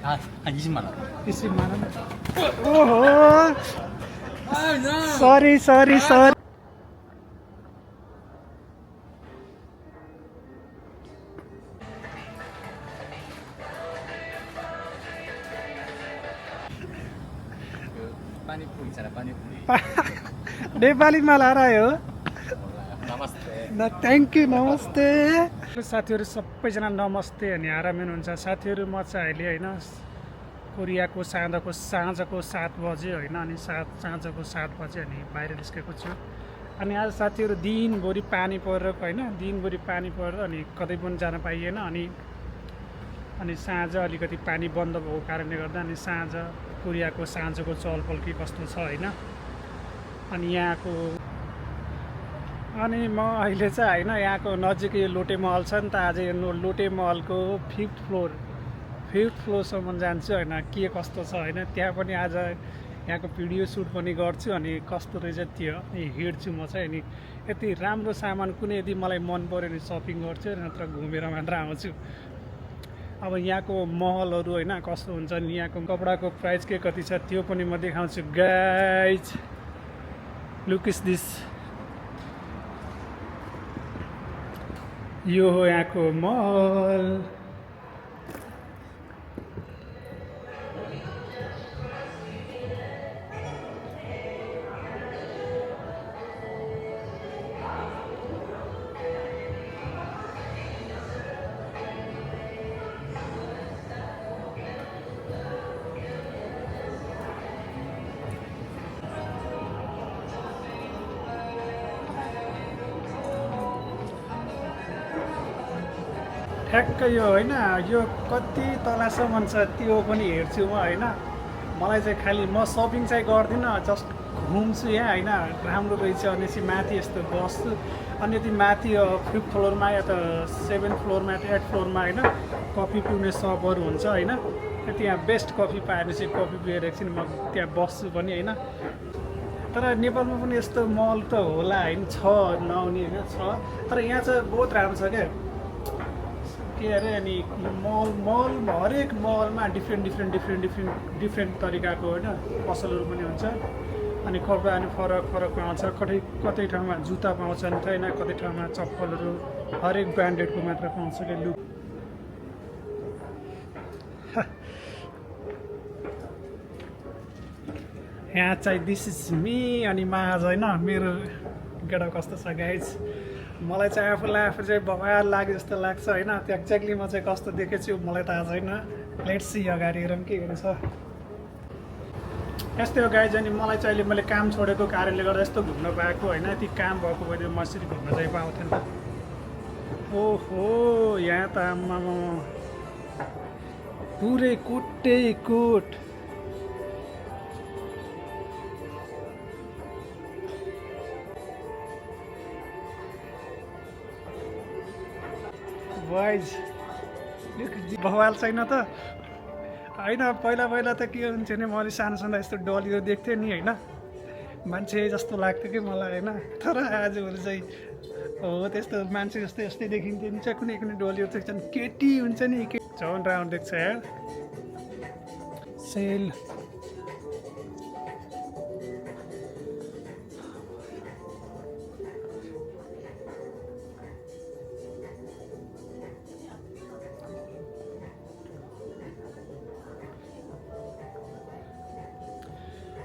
한 20만 원. 20만 원. 오호. sorry. 빠니푸리 있잖아, 빠니푸리. नेपालीमा लाएर आयो 나마스테. न थ्याङ्क यू नमस्ते साथीहरू सबैजना नमस्ते अनि आराम हुनुहुन्छ साथीहरू म चाहिँ अहिले होइन कोरियाको साँझको 7 बजे होइन अनि साँझको 7 बजे अनि बाहिर निस्केको छु अनि आज साथीहरू दिनभरि पानी परेर होइन दिनभरि पानी परेर अनि कतै पनि जान पाइएन अनि साँझ अलिकति पानी बन्द भएको कारणले गर्दा अनि साँझ कोरियाको साँझको चहलपहल के कस्तो छ होइन अनि यहाँको अनि म अहिले चाहिँ होइन यहाँको नजिकै यो लोटे महल छ नि त आज यो लोटे महलको 5th फ्लोरसम्म जान्छु होइन के कस्तो छ होइन त्यहाँ पनि आज यहाँको भिडियो सुट पनि गर्छु अनि कस्तो रहेछ त्यो हिँड्छु म चाहिँ अनि यति राम्रो सामान कुनै यदि मलाई मन पऱ्यो भने सपिङ गर्छु नत्र घुमेर मात्र आउँछु अब यहाँको महलहरू होइन कस्तो हुन्छ नि यहाँको कपडाको प्राइस के कति छ त्यो पनि म देखाउँछु गाइज लुक इज दिस यो हो यहाँको महल ठ्याक्कै यो होइन यो कति तलसम्म छ त्यो पनि हेर्छु म होइन मलाई चाहिँ खालि म सपिङ चाहिँ गर्दिनँ जस्ट घुम्छु यहाँ होइन राम्रो रहेछ भनेपछि माथि यस्तो बस्छु अनि यदि माथि 5th फ्लोरमा या त 7th फ्लोरमा या 8th फ्लोरमा होइन कफी पिउने सपहरू हुन्छ होइन त्यहाँ बेस्ट कफी पाएर चाहिँ कफी पिएर एकछिन म त्यहाँ बस्छु पनि होइन तर नेपालमा पनि यस्तो मल त होला होइन छ नआउने होइन छ तर यहाँ चाहिँ बहुत राम्रो छ क्या के अरे अनि मल हरेक मलमा डिफ्रेन्ट तरिकाको होइन पसलहरू पनि हुन्छ अनि कपडा अनि फरक पाउँछ कतै ठाउँमा जुत्ता पाउँछन् होइन कतै ठाउँमा चप्पलहरू हरेक ब्रान्डेडको मात्र पाउँछ क्या लुक यहाँ चाहिँ दिस इज मी अनि म आज होइन मेरो गेटअप कस्तो छ गाइज मलाई चाहिँ आफूलाई आफू चाहिँ बवाल लाग्यो जस्तो लाग्छ होइन त्यो एक्ज्याक्टली म चाहिँ कस्तो देखेछु मलाई थाहा छैन लेट्स सी अगाडि हेरौँ के हुन्छ यस्तै हो गाइज अनि मलाई चाहिँ अहिले मैले काम छोडेको कारणले गर्दा यस्तो घुम्न पाएको होइन ती काम भएको भए म यसरी घुम्न चाहिँ पाउँथेन ओहो यहाँ त आम्मा पुरै कोट वाइज बवाल छैन त होइन पहिला त के हुन्थ्यो नि मैले सानो यस्तो डलियो देख्थेँ नि होइन मान्छे जस्तो लाग्थ्यो कि मलाई होइन तर आजभोलि चाहिँ हो त्यस्तो मान्छे जस्तो यस्तै देखिन्थ्यो नि चाहिँ कुनै डलियो देख्छ नि केटी हुन्छ नि झन् राउन्ड देख्छ यार सेल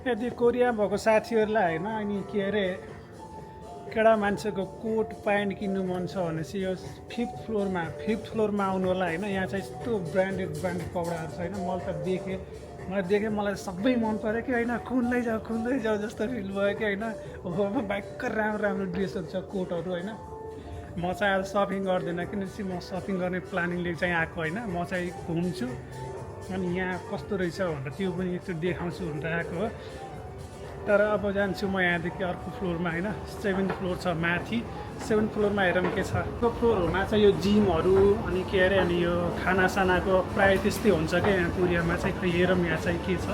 यदि कोरिया भएको साथीहरूलाई होइन अनि के अरे केटा मान्छेको कोट प्यान्ट किन्नु मन छ भने चाहिँ यो 5th फ्लोरमा आउनु होला होइन यहाँ चाहिँ यस्तो ब्रान्डेड कपडाहरू छ होइन मैले त देखेँ मलाई सबै मन पऱ्यो कि होइन खुल्दै जाऊ जस्तो फिल भयो कि होइन हो भयङ्कर राम्रो ड्रेसहरू छ कोटहरू होइन म चाहिँ आज सपिङ गर्दिनँ किनकि म सपिङ गर्ने प्लानिङले चाहिँ आएको होइन म चाहिँ घुम्छु अनि यहाँ कस्तो रहेछ भनेर त्यो पनि एकचोटि देखाउँछु भनेर आएको हो तर अब जान्छु म यहाँदेखि अर्को फ्लोरमा होइन 7th फ्लोर छ माथि 7th फ्लोरमा हेरौँ के छ त्यो फ्लोरहरूमा चाहिँ यो जिमहरू अनि के अरे अनि यो खानासानाको प्रायः त्यस्तै हुन्छ क्या यहाँ कोरियामा चाहिँ खै हेरौँ यहाँ चाहिँ के छ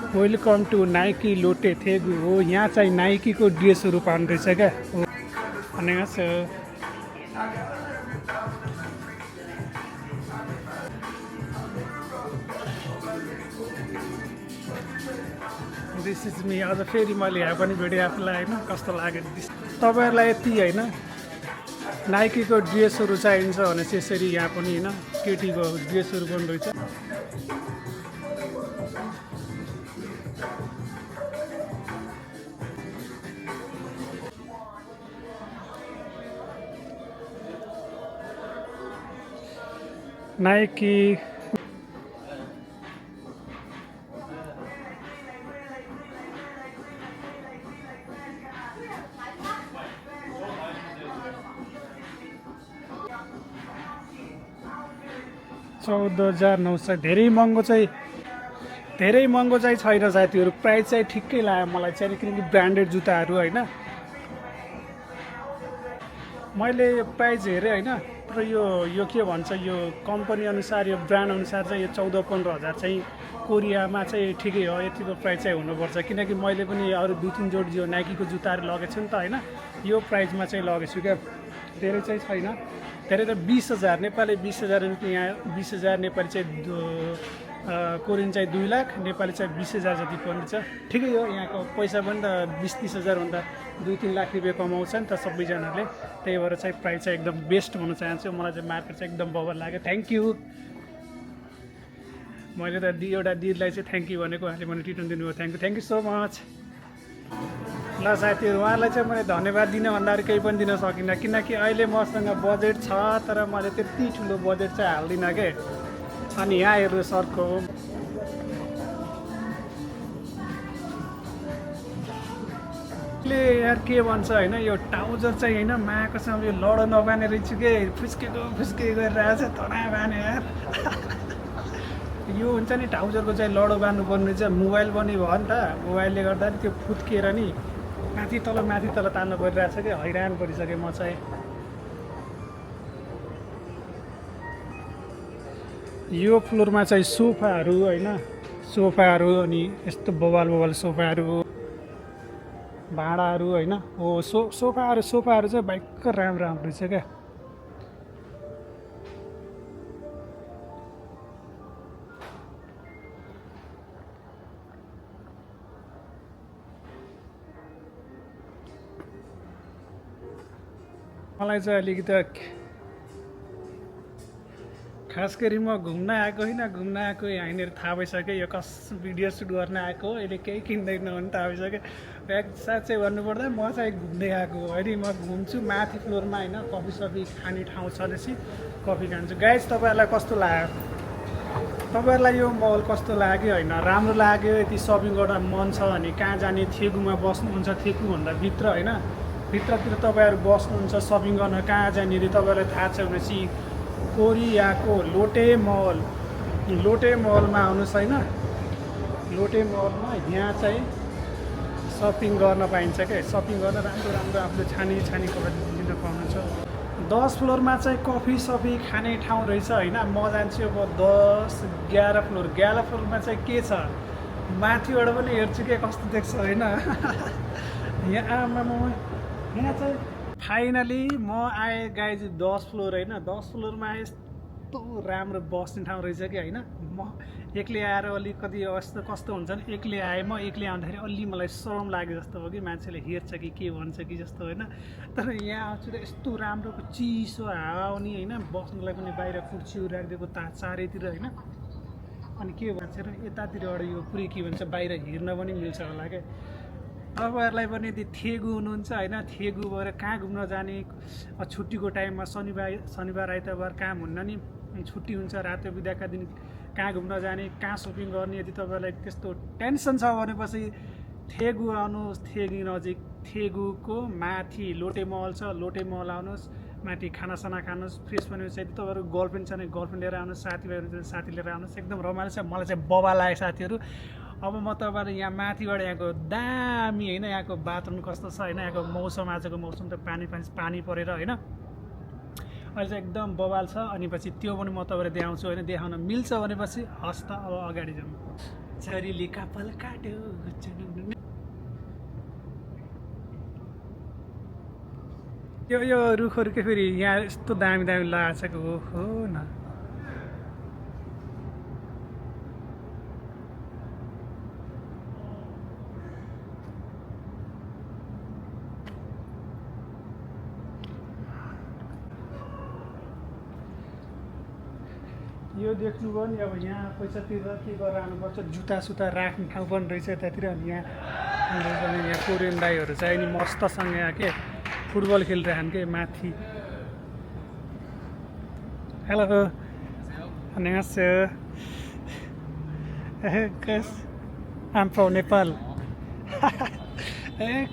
वेलकम टु नाइकी लोटे थेगु हो यहाँ चाहिँ नाइकीको ड्रेसहरू पाउनु रहेछ क्या 안녕하세요. दिस इज मी अझ फेरि मैले यहाँ पनि भेटेँ आफूलाई होइन कस्तो लाग्यो तपाईँहरूलाई यति होइन नाइकीको ड्रेसहरू चाहिन्छ भने चाहिँ यसरी यहाँ पनि होइन केटीको ड्रेसहरू पनि रहेछ नाइकी 14,900 धेरै महँगो चाहिँ छैन साथीहरू प्राइस चाहिँ ठिकै लाग्यो मलाई चाहिँ किनकि ब्रान्डेड जुत्ताहरू होइन मैले प्राइस हेरेँ होइन तर यो के भन्छ यो कम्पनी अनुसार यो ब्रान्ड अनुसार चाहिँ यो 14-15 हजार चाहिँ कोरियामा चाहिँ ठिकै हो यतिको प्राइस चाहिँ हुनुपर्छ किनकि मैले पनि अरू 2-3 जोडी यो नाइकीको जुत्ताहरू लगेको छु नि त होइन यो प्राइसमा चाहिँ लगेछु क्या धेरै चाहिँ छैन धेरै त 20,000 नेपाली 20,000 यहाँ 20,000 नेपाली चाहिँ कोरियन चाहिँ 2 लाख नेपाली चाहिँ 20,000 जति पर्ने छ ठिकै हो यहाँको पैसा पनि त 20-30 हजारभन्दा 2-3 लाख रुपियाँ कमाउँछ नि त सबैजनाले त्यही भएर चाहिँ प्राइस चाहिँ एकदम बेस्ट भन्न चाहन्छु मलाई चाहिँ मार्केट चाहिँ एकदम बबर लाग्यो थ्याङ्क यू मैले त एउटा दिदीलाई चाहिँ थ्याङ्क यू भनेको उहाँले मलाई रिटर्न दिनुभयो थ्याङ्क यू सो मच ल साथीहरू उहाँलाई चाहिँ मैले धन्यवाद दिन भन्दाखेरि केही पनि दिन सकिनँ किनकि अहिले मसँग बजेट छ तर मैले त्यति ठुलो बजेट चाहिँ हाल्दिनँ के अनि यहाँ हेर्नु सरको यार के भन्छ होइन यो ट्राउजर चाहिँ होइन माकोसँग यो लडो नबाने रहेछु के फुस्केको गरिरहेछ तना बाने यार यो हुन्छ नि ट्राउजरको चाहिँ लडो बान्नुपर्ने चाहिँ मोबाइल पनि भयो नि त मोबाइलले गर्दा नि त्यो फुत्किएर नि माथि तल तान्नु परिरहेछ कि हैरान परिसकेँ म चाहिँ यो फ्लोरमा चाहिँ सोफाहरू होइन सोफाहरू अनि यस्तो बवाल सोफाहरू भाँडाहरू होइन हो सोफाहरू चाहिँ भयङ्कर राम्रो रहेछ क्या मलाई चाहिँ अलिकति खास गरी म घुम्न आएको होइन घुम्न आएको यहाँनिर थाहा भइसक्यो यो कस भिडियो सुट गर्न आएको अहिले केही किन्दैन भने थाहा भइसक्यो साँच्चै भन्नुपर्दा म चाहिँ घुम्दै आएको अहिले म घुम्छु माथि फ्लोरमा होइन कफी सफी खाने ठाउँ छ त्यसै कफी खान्छु गाइस तपाईँहरूलाई कस्तो लाग्यो तपाईँहरूलाई यो मल कस्तो लाग्यो होइन राम्रो लाग्यो यति सपिङ गर्न मन छ भने कहाँ जाने थेगुमा बस्नुहुन्छ थेगुभन्दा भित्र होइन भित्रतिर तपाईँहरू बस्नुहुन्छ सपिङ गर्न कहाँ जाने तपाईँहरूलाई थाहा छ भनेपछि कोरियाको लोटे मलमा आउनुहोस् होइन लोटे मलमा यहाँ चाहिँ सपिङ गर्न पाइन्छ क्या सपिङ गर्न राम्रो आफूले छानी कपडा लिन पाउनुहुन्छ 10 फ्लोरमा चाहिँ कफी सफी खाने ठाउँ रहेछ होइन म जान्छु अब 10-11 फ्लोरमा चाहिँ के छ माथिबाट पनि हेर्छु के कस्तो देख्छ होइन यहाँ चाहिँ फाइनली म आएँ गाइज 10 फ्लोर होइन 10 फ्लोरमा यस्तो राम्रो बस्ने ठाउँ रहेछ कि होइन म एक्लै आएर अलिकति कस्तो हुन्छ नि एक्लै आएँ म एक्लै आउँदाखेरि अलि मलाई शरम लाग्यो जस्तो हो कि मान्छेले हेर्छ कि के भन्छ कि जस्तो होइन तर यहाँ आउँछु त यस्तो राम्रो चिसो हावा आउने होइन बस्नुलाई पनि बाहिर कुर्सीहरू राखिदिएको चारैतिर होइन अनि के भन्छ र यतातिरबाट यो पुरै के भन्छ बाहिर हिँड्न पनि मिल्छ होला क्या तपाईँहरूलाई पनि यदि थेगु हुनुहुन्छ होइन थेगु भएर कहाँ घुम्न जाने छुट्टीको टाइममा शनिबार आइतबार काम हुन्न नि छुट्टी हुन्छ रातो बिदाका दिन कहाँ घुम्न जाने कहाँ सपिङ गर्ने यदि तपाईँहरूलाई त्यस्तो टेन्सन छ भनेपछि थेगु आउनुहोस् थेगु नजिक थेगुको माथि लोटे मल छ लोटे मल आउनुहोस् माथि खानासाना खानुहोस् फ्रेस भनेपछि यदि तपाईँहरूको गर्लफ्रेन्ड छ भने गर्लफ्रेन्ड लिएर आउनुहोस् साथीभाइहरू साथी लिएर आउनुहोस् एकदम रमाइलो छ मलाई चाहिँ बबा लाग्यो साथीहरू अब म तपाईँहरू यहाँ माथिबाट यहाँको दामी होइन यहाँको वातावरण कस्तो छ होइन यहाँको मौसम आजको मौसम त पानी परेर होइन अहिले चाहिँ एकदम बवाल छ अनि पछि त्यो पनि म तपाईँलाई देखाउँछु होइन देखाउन मिल्छ भनेपछि हस् त अब अगाडि जाउँ छरीले कपाल काट्यो यो रुखहरू के फेरि यहाँ यस्तो दामी दामी लागेको हो न। यो देख्नुभयो नि अब यहाँ पैसा तिरेर के गरेर आउनुपर्छ, जुत्ता सुत्ता राख्ने ठाउँ पनि रहेछ यतातिर। अनि यहाँ कोरियन दाईहरू चाहिँ नि मस्तसँग यहाँ के फुटबल खेलिरहन् के माथि। Hello 안녕하세요. I'm from Nepal.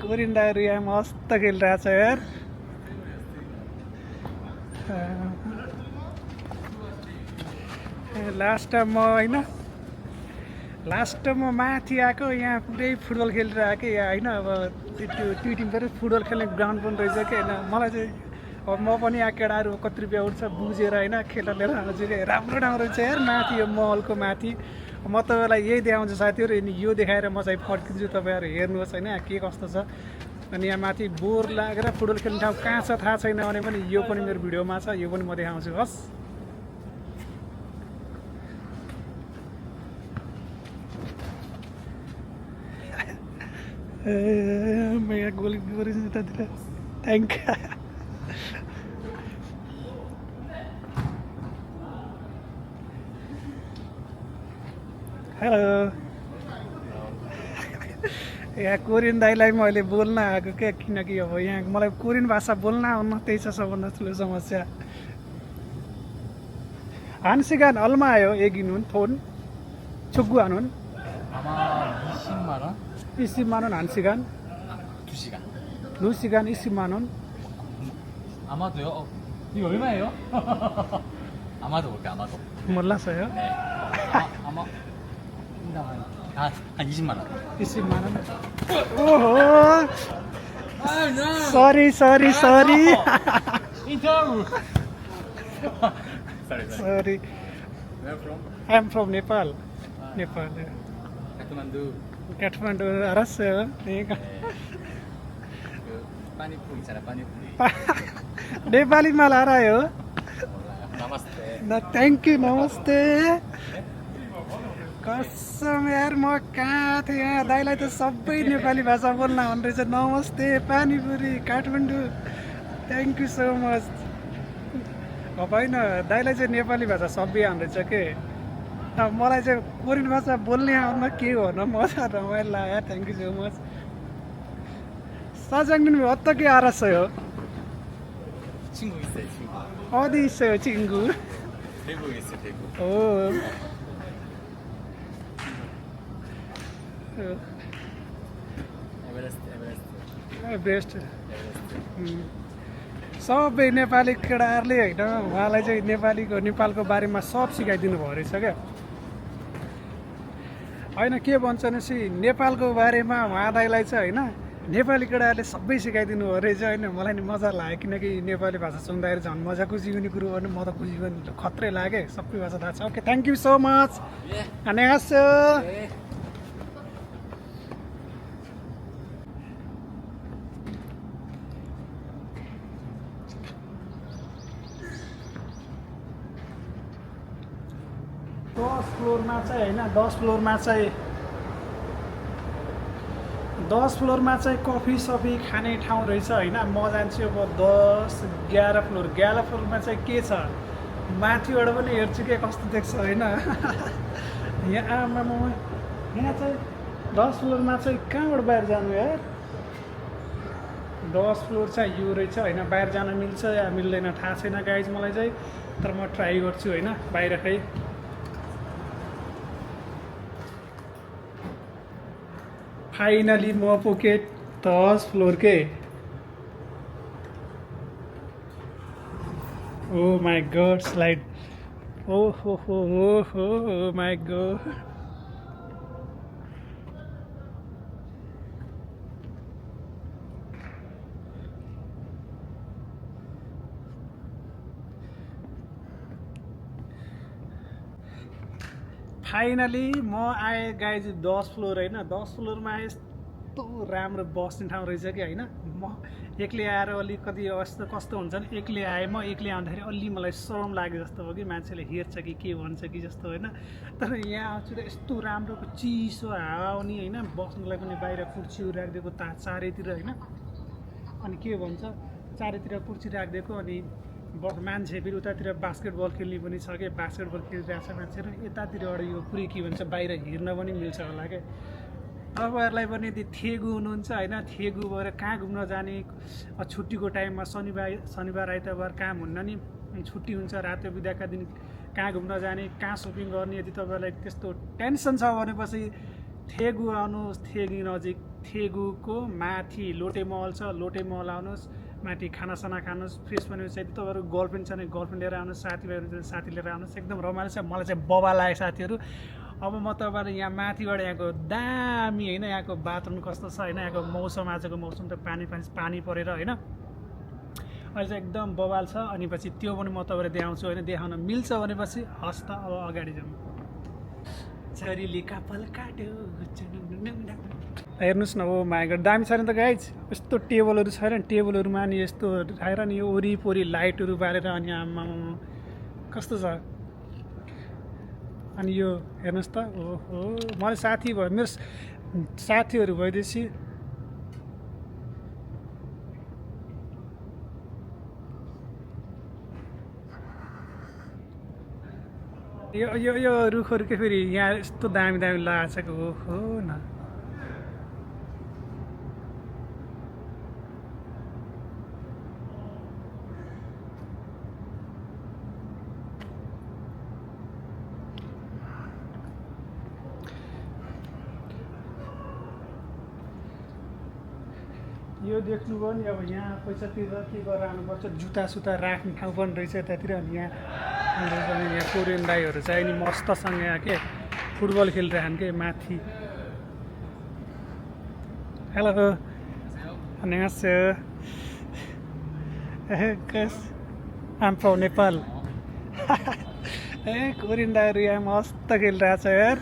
Korean दाईहरू यहाँ मस्त खेलिरहेछ यार। लास्ट टाइम म होइन माथि आएको, यहाँ पुरै फुटबल खेलेर आएको यहाँ होइन। अब त्यो टिम पनि फुटबल खेल्ने ग्राउन्ड पनि रहेछ कि होइन। मलाई चाहिँ अब म पनि यहाँ केटाहरू कति रुपियाँ उठ्छ बुझेर होइन खेलेर लिएर आउँछु कि राम्रो ठाउँ रहेछ यार माथि, यो महलको माथि। म तपाईँलाई यही देखाउँछु साथीहरू, अनि यो देखाएर म चाहिँ फर्किन्छु। तपाईँहरू हेर्नुहोस् होइन के कस्तो छ। अनि यहाँ माथि बोर लागेर फुटबल खेल्ने ठाउँ कहाँ छ थाहा छैन भने पनि यो पनि मेरो भिडियोमा छ, यो पनि म देखाउँछु। हस् मैं गोली थैंक हेलो। यहाँ कोरियन दाईलाई मैले बोल्न आएको क्या, किनकि अब यहाँ मलाई कोरियन भाषा बोल्न आउन त्यही छ सबभन्दा ठुलो समस्या। 한시간 얼마예요 여기는 돈? 축구하는? 아마 20만 원? 20만 원 1시간? 2시간. 2시간 20만 원? 아마도요? 이거 얼마예요? 아마도 볼게요, 아마도. 몰랐어요? 네. 아마. 한 20만 원. 20만 원? 오호! sorry. 인터뷰. sorry. Where from? I'm from Nepal. Nepal. 카트만두. 알았어요. 네. 그 파니푸리 있잖아, 파니푸리. नेपालीमा 알아요? 몰라요. 나마스테. न थ्याङ्क यू नमस्ते। कसम यार म कहाँ थिएँ यहाँ, दाइलाई त सबै नेपाली भाषा बोल्न हुने रहेछ। नमस्ते panipuri Kathmandu, thank you so much. अब होइन दाइलाई चाहिँ नेपाली भाषा सबै आउने रहेछ के, अब मलाई चाहिँ कोरियन भाषा बोल्ने आउन के हो न, मजा रमाइलो लाग्यो। Thank you so much. 사장님 어떻게 알았어요? 친구 있어요, 친구. 어디 있어요 친구? 대구에 있어요, 대구. 오. 에베레스트. Best. 에베레스트. सबै नेपाली केटाहरूले होइन उहाँलाई चाहिँ नेपालको बारेमा सब सिकाइदिनु भयो रहेछ क्या। होइन के भन्छ भनेपछि नेपालको बारेमा उहाँ दाइलाई चाहिँ होइन नेपाली केटाहरूले सबै सिकाइदिनु भयो रहेछ होइन। मलाई नि मजा लाग्यो, किनकि नेपाली भाषा सुन्दाखेरि झन् मजा खुसिउने कुरो भने म त खुसी पनि खत्रै लाग्यो, सबै भाषा थाहा छ। Okay thank you so much. 안녕하세요। दस फ्लोरमा चाहिँ कफी सफी खाने ठाउँ रहेछ होइन। म जान्छु अब 10-11 फ्लोर। 11 फ्लोरमा चाहिँ के छ माथिबाट पनि हेर्छु के कस्तो देख्छ होइन। यहाँ यहाँ चाहिँ 10 फ्लोरमा चाहिँ कहाँबाट बाहिर जानु यार। 10 फ्लोर चाहिँ यो रहेछ होइन, बाहिर जान मिल्छ या मिल्दैन थाहा छैन गाइज मलाई चाहिँ, तर म ट्राई गर्छु होइन बाहिर खै। फाइनली म पुगेँ 10 फ्लोर के। ओ माई गॉड स्लाइड, ओ हो माई गॉड। फाइनली म आएँ गाइज 10 फ्लोर होइन। 10 फ्लोरमा यस्तो राम्रो बस्ने ठाउँ रहेछ कि होइन। म एक्लै आएर अलिकति अवस्था कस्तो हुन्छ भने एक्लै आएँ म एक्लै आउँदाखेरि अलि मलाई शरम लाग्यो जस्तो हो कि मान्छेले हेर्छ कि के भन्छ कि जस्तो होइन। तर यहाँ आउँछु त यस्तो राम्रोको चिसो हावा आउने होइन, बस्नुलाई पनि बाहिर कुर्सीहरू राखिदिएको चारैतिर होइन। अनि के भन्छ चारैतिर कुर्सी राखिदिएको, अनि मान्छे फेरि उतातिर बास्केटबल खेल्ने पनि छ कि बास्केटबल खेलिरहेको छ मान्छेहरू, यतातिरबाट यो पुरै के भन्छ बाहिर हेर्न पनि मिल्छ होला क्या। तपाईँहरूलाई पनि यदि थेगु हुनुहुन्छ होइन, थेगु भएर कहाँ घुम्न जाने, छुट्टीको टाइममा शनिबार आइतबार काम हुन्न नि, छुट्टी हुन्छ रातो बिदाका दिन कहाँ घुम्न जाने, कहाँ सपिङ गर्ने, यदि तपाईँहरूलाई त्यस्तो टेन्सन छ भनेपछि थेगु आउनुहोस्। थेगु नजिक थेगुको माथि लोटे महल छ, लोटे महल आउनुहोस्, माथि खानासाना खानुहोस्, फ्रेस पनि हुन्छ। यदि तपाईँहरू गर्लफ्रेन्ड छ भने गर्लफ्रेन्ड लिएर आउनुहोस्, साथीभाइहरू छ भने साथी लिएर आउनुहोस्, एकदम रमाइलो छ। मलाई चाहिँ बबा लाग्यो साथीहरू। अब म तपाईँहरू यहाँ माथिबाट यहाँको दामी होइन, यहाँको बाथरुम कस्तो छ होइन, यहाँको मौसम आजको मौसम त पानी परेर होइन अहिले चाहिँ एकदम बवाल छ। अनि पछि त्यो पनि म तपाईँलाई देखाउँछु होइन, देखाउन मिल्छ भनेपछि हस् त अब अगाडि जाउँ। छरीले कपाल काट्यो हेर्नुहोस् न, ओ माइगड दामी छैन त गाइज। यस्तो टेबलहरू छैन, टेबलहरूमा नि यस्तो आएर नि यो वरिपरि लाइटहरू बालेर अनि आमा कस्तो छ। अनि यो हेर्नुहोस् त, ओहो मलाई साथी भयो, मेरो साथीहरू भइदिएपछि यो यो यो रुखहरू के फेरि यहाँ यस्तो दामी दामी लागेको छ। ओहो न यो देख्नुभयो नि, अब यहाँ पैसा तिरेर के गरेर आउनुपर्छ, जुत्ता सुत्ता राख्ने ठाउँ पनि रहेछ यतातिर। अनि यहाँ कोरियन दाईहरू चाहिँ नि मस्तसँग यहाँ के फुटबल खेलिरहन् के माथि। Hello annyeonghaseyo. I'm from Nepal. Korean दाईहरू यहाँ मस्त खेलिरहेको छ यार।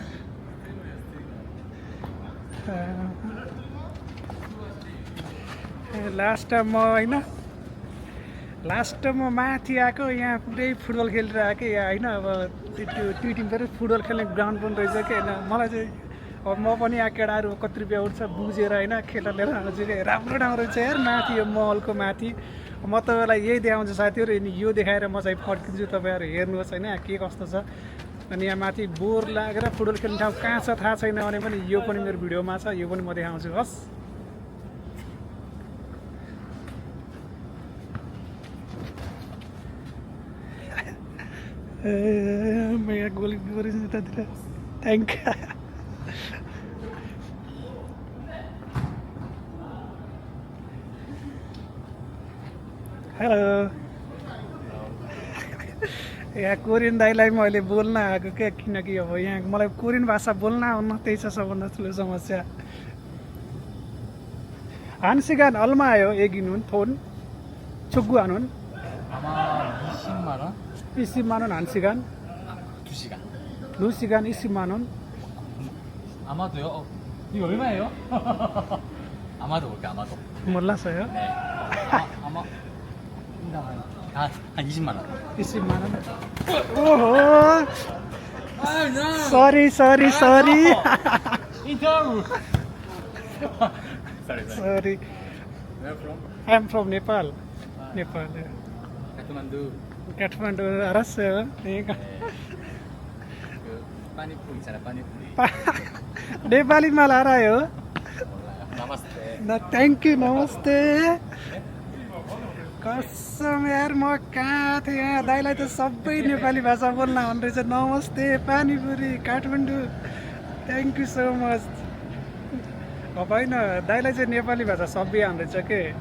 लास्ट टाइम म होइन, लास्ट टाइम म माथि आएको, यहाँ पुरै फुटबल खेलिरहेको यहाँ होइन। अब त्यो टिम पनि फुटबल खेल्ने ग्राउन्ड पनि रहेछ कि होइन। मलाई चाहिँ अब म पनि यहाँ केटाहरू कति रुपियाँ उठ्छ बुझेर होइन खेल्न लिएर आउँछु कि राम्रो ठाउँ रहेछ यार माथि, यो महलको माथि। म तपाईँलाई यही देखाउँछु साथीहरू, अनि यो देखाएर म चाहिँ फर्किन्छु, तपाईँहरू हेर्नुहोस् होइन के कस्तो छ। अनि यहाँ माथि बोर लागेर फुटबल खेल्ने ठाउँ कहाँ छ थाहा छैन भने पनि यो पनि मेरो भिडियोमा छ, यो पनि म देखाउँछु। हस् मैं गोली थैंक हेलो। यहाँ कोरियन दाईलाई मैले बोल्न आएको क्या, किनकि अब यहाँ मलाई कोरियन भाषा बोल्न आउन त्यही छ सबभन्दा ठुलो समस्या। 한시간 얼마예요 여기는 돈? 축구하는? 아마 20만 원? 20만 원 1시간? 2시간. 2시간 20만 원? 아마도요? 이거 얼마예요? 아마도 볼게, 아마도. 몰랐어요? 네. 아마 한 20만 원. 20만 원? 오호. sorry. 인터뷰. sorry. Where from? I'm from Nepal. Nepal. 카트만두. Kathmandu 알았어요. 그 빠니푸리 있잖아, 빠니푸리. नेपालीमा 알아요? 몰라요. 나마스테. न थ्याङ्क यू नमस्ते। कसम यार म कहाँ थिएँ, यहाँ दाइलाई त सबै नेपाली भाषा बोल्न हुने रहेछ। नमस्ते panipuri Kathmandu, thank you so much. अब होइन दाइलाई चाहिँ नेपाली भाषा सबै आउँदो रहेछ के,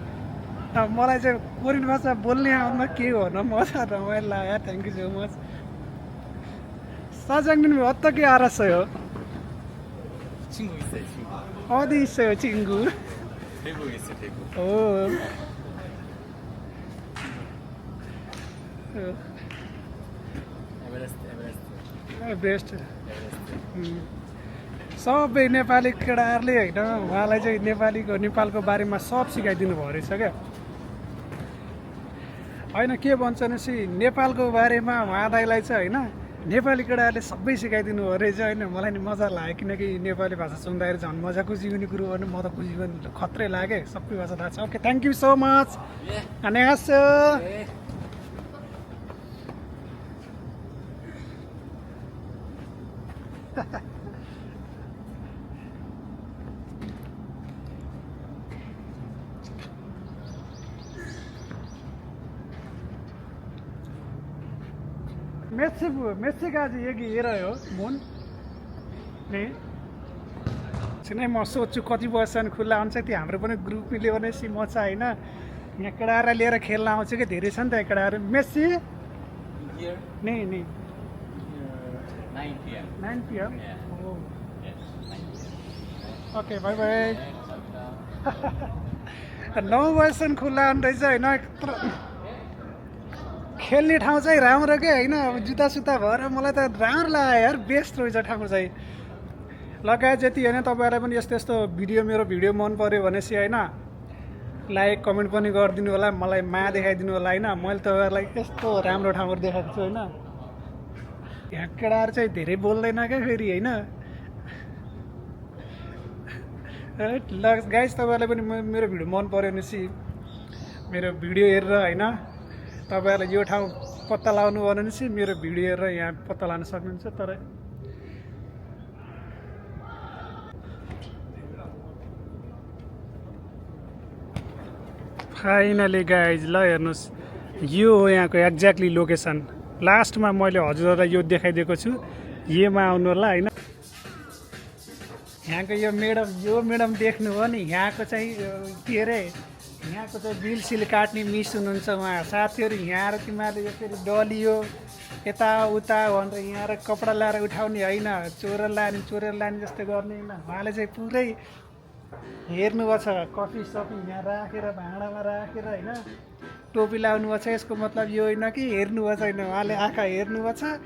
अब मलाई चाहिँ कोरियन भाषा बोल्ने आउन के गर्नु, मजा रमाइलो लाग्यो। Thank you so much. 사장님 어떻게 알았어요? 친구 있어요, 친구. 어디 있어요 친구? 대구에 있어요, 대구. 오. 에베레스트. Best. सबै नेपाली केटाहरूले होइन उहाँलाई चाहिँ नेपालको बारेमा सब सिकाइदिनु भयो रहेछ क्या। होइन के भन्छ भनेपछि नेपालको बारेमा उहाँ दाइलाई चाहिँ होइन नेपाली केटाहरूले सबै सिकाइदिनु हो रहेछ होइन। मलाई नि मजा लाग्यो किनकि नेपाली भाषा सुन्दाखेरि झन् मजा खुसी हुने कुरो भने म त खुसी पनि खत्रै लाग्यो सबै भाषा थाहा छ। Okay thank you so much 안녕하세요। 메시까지 얘기해요 문? 네. छिनै म सोध्छु कति बजीसम्म खुल्ला हुन्छ त्यो हाम्रो पनि ग्रुप मिल्यो भनेपछि म चाहिँ होइन यहाँ केटाएर लिएर खेल्न आउँछु कि धेरै छ नि त केटाहरू। मेस्सी Here, नि नि here, 9 p.m. 9 PM Yeah. हो Yes, 9 p.m. Okay by by. Welcome. 9 बजीसम्म खुल्ला हुने रहेछ होइन। खेल्ने ठाउँ चाहिँ राम्रो के होइन। अब जुत्ता सुत्ता भएर मलाई त राम्रो लाग्यो यार बेस्ट रहेछ ठाउँ चाहिँ। लगायत जति होइन तपाईँहरूलाई पनि यस्तो यस्तो मेरो भिडियो मन पऱ्यो भनेपछि होइन लाइक कमेन्ट पनि गरिदिनु होला, मलाई माया देखाइदिनु होला होइन। मैले तपाईँहरूलाई यस्तो राम्रो ठाउँहरू देखाएको छु होइन। यहाँ केटाहरू चाहिँ धेरै बोल्दैन क्या फेरि होइन। ल गाइस तपाईँहरूलाई पनि मेरो भिडियो मन पऱ्यो भनेपछि मेरो भिडियो हेरेर होइन तपाईँहरूलाई यो ठाउँ पत्ता लगाउनु भयो भने चाहिँ मेरो भिडियो हेरेर यहाँ पत्ता लगाउन सक्नुहुन्छ। तर फाइनली गाइज ल हेर्नुहोस् यो हो यहाँको एक्ज्याक्टली लोकेसन। लास्टमा मैले हजुरहरूलाई यो देखाइदिएको छु, योमा आउनु होला होइन। यहाँको यो मैडम देख्नुभयो नि, यहाँको चाहिँ के अरे यहाँको चाहिँ बिल सिल काट्ने मिस हुनुहुन्छ उहाँ। साथीहरू यहाँ आएर तिमीहरूले यो फेरि डलियो यताउता भनेर यहाँ आएर कपडा लाएर उठाउने होइन, चोरेर लाने जस्तो गर्ने होइन। उहाँले चाहिँ पुरै हेर्नुभएको छ, कफी सफी यहाँ राखेर भाँडामा राखेर होइन टोपी लाउनुभएको छ। यसको मतलब यो होइन कि हेर्नुभएको छैन, उहाँले आँखा हेर्नुभएको छ,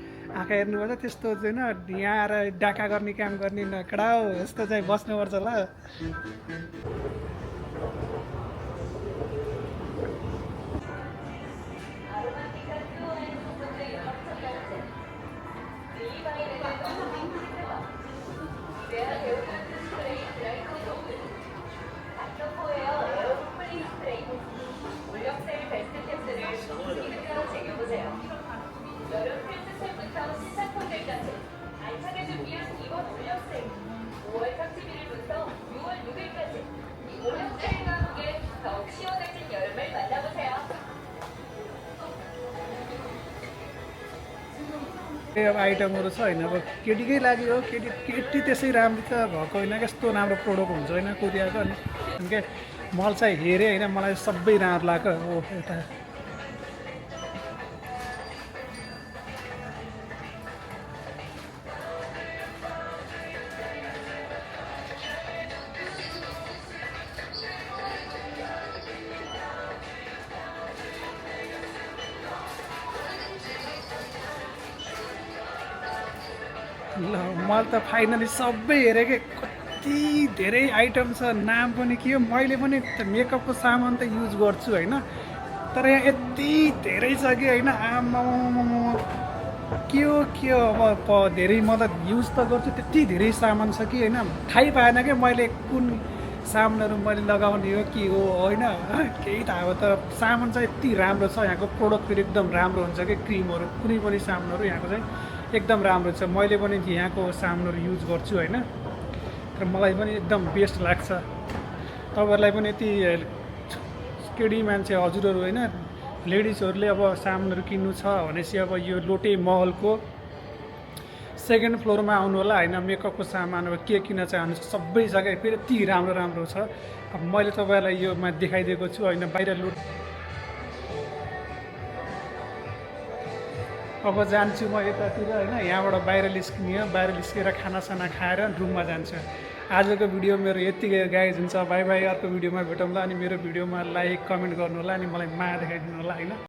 त्यस्तो होइन यहाँ आएर डाका गर्ने काम गर्ने नकडा हो यस्तो चाहिँ बस्नुपर्छ ल। अब आइटमहरू छ होइन। अब केटीकै लागि हो, केटी त्यसै राम्रो त भएको होइन, कस्तो राम्रो प्रोडक्ट हुन्छ होइन कोरियाको। अनि के मल चाहिँ हेरेँ होइन, मलाई सबै राम्रो लाग्यो। हो यता ल मैले त फाइनली सबै हेरेँ कि कति धेरै आइटम छ, नाम पनि के हो। मैले पनि मेकअपको सामान त युज गर्छु होइन, तर यहाँ यति धेरै छ कि होइन आमा के हो अब धेरै म त युज त गर्छु, त्यति धेरै सामान छ कि होइन थाहै पाएन क्या मैले कुन सामानहरू मैले लगाउने हो के हो होइन केही थाहा भयो। तर सामान चाहिँ यति राम्रो छ, यहाँको प्रोडक्ट फेरि एकदम राम्रो हुन्छ कि क्रिमहरू कुनै पनि सामानहरू यहाँको चाहिँ एकदम राम्रो छ। मैले पनि यहाँको सामानहरू युज गर्छु होइन, तर मलाई पनि एकदम बेस्ट लाग्छ। तपाईँहरूलाई पनि यति केडी मान्छे हजुरहरू होइन लेडिजहरूले अब सामानहरू किन्नु छ भनेपछि अब यो लोटे महलको सेकेन्ड फ्लोरमा आउनु होला होइन। मेकअपको सामान अब के किन्न चाहनुहुन्छ सबै जग्गा फेरि यति राम्रो छ। अब मैले तपाईँहरूलाई योमा देखाइदिएको छु होइन। बाहिर अब जान्छु म यतातिर होइन, यहाँबाट बाहिर निस्केर खानासाना खाएर रुममा जान्छु। आजको भिडियो मेरो यत्तिकै गाइज हुन्छ। बाई बाई, अर्को भिडियोमा भेटौँला। अनि मेरो भिडियोमा लाइक कमेन्ट गर्नु होला, अनि मलाई माया देखाइदिनु होला होइन।